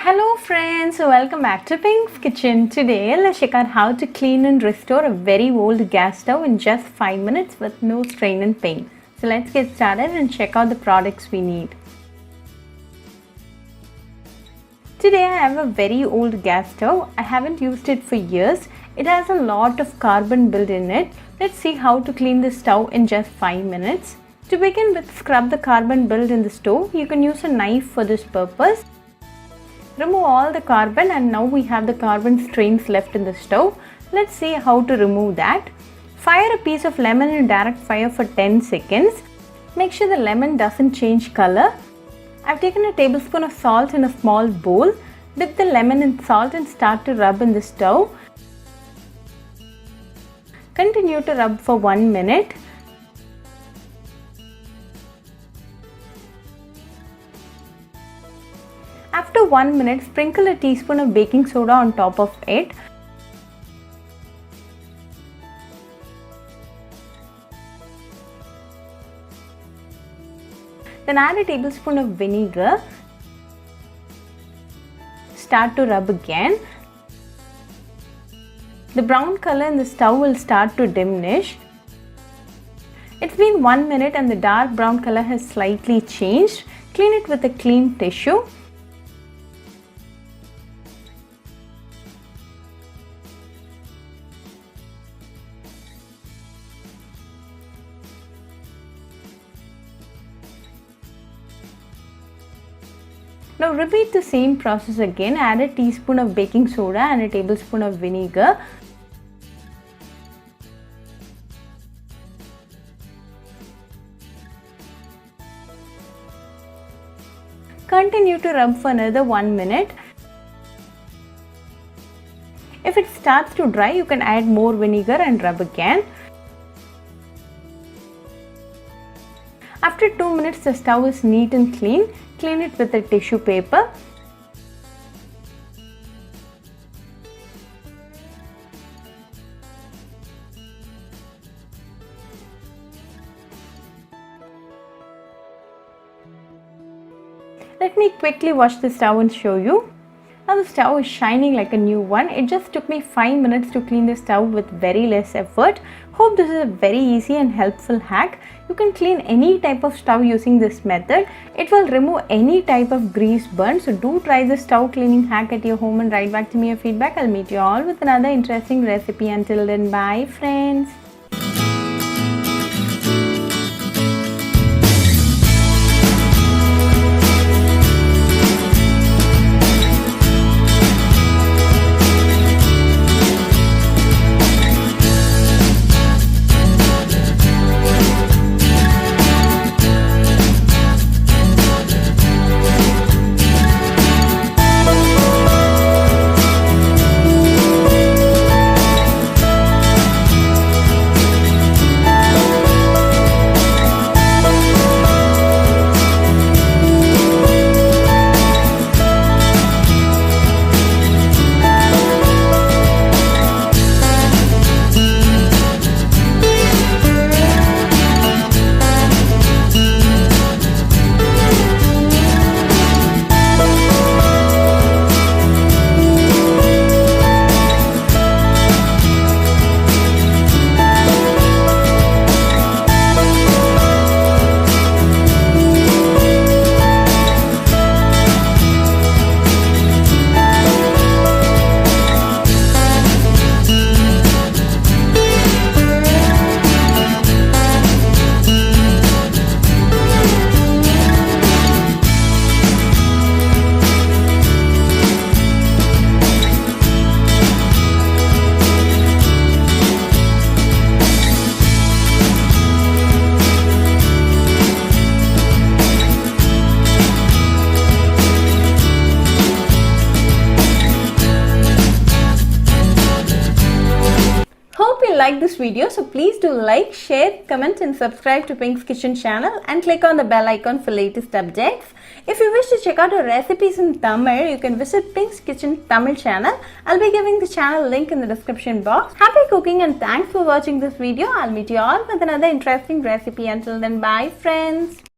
Hello friends, welcome back to Pink's Kitchen. Today let's check out how to clean and restore a very old gas stove in just 5 minutes with no strain and pain. So let's get started and check out the products we need. Today I have a very old gas stove. I haven't used it for years. It has a lot of carbon built in it. Let's see how to clean the stove in just 5 minutes. To begin with, scrub the carbon built in the stove. You can use a knife for this purpose. Remove all the carbon, and now we have the carbon stains left in the stove. Let's see how to remove that. Fire a piece of lemon in direct fire for 10 seconds. Make sure the lemon doesn't change color. I've taken a tablespoon of salt in a small bowl. Dip the lemon in salt and start to rub in the stove. Continue to rub for 1 minute. After 1 minute, sprinkle a teaspoon of baking soda on top of it. Then add a tablespoon of vinegar. Start to rub again. The brown color in the stove will start to diminish. It's been 1 minute and the dark brown color has slightly changed. Clean it with a clean tissue. Now repeat the same process again. Add a teaspoon of baking soda and a tablespoon of vinegar. Continue to rub for another 1 minute. If it starts to dry, you can add more vinegar and rub again. After 2 minutes, the stove is neat and clean. Clean it with a tissue paper. Let me quickly wash the stove and show you. Now the stove is shining like a new one. It just took me 5 minutes to clean the stove with very less effort. Hope this is a very easy and helpful hack. You can clean any type of stove using this method. It will remove any type of grease burn. So do try the stove cleaning hack at your home and write back to me your feedback. I'll meet you all with another interesting recipe. Until then, bye friends. Like this video, so please do like, share, comment and subscribe to Pink's Kitchen channel and click on the bell icon for latest updates. If you wish to check out our recipes in Tamil, you can visit Pink's Kitchen Tamil channel. I'll be giving the channel link in the description box. Happy cooking and thanks for watching this video. I'll meet you all with another interesting recipe. Until then, bye friends.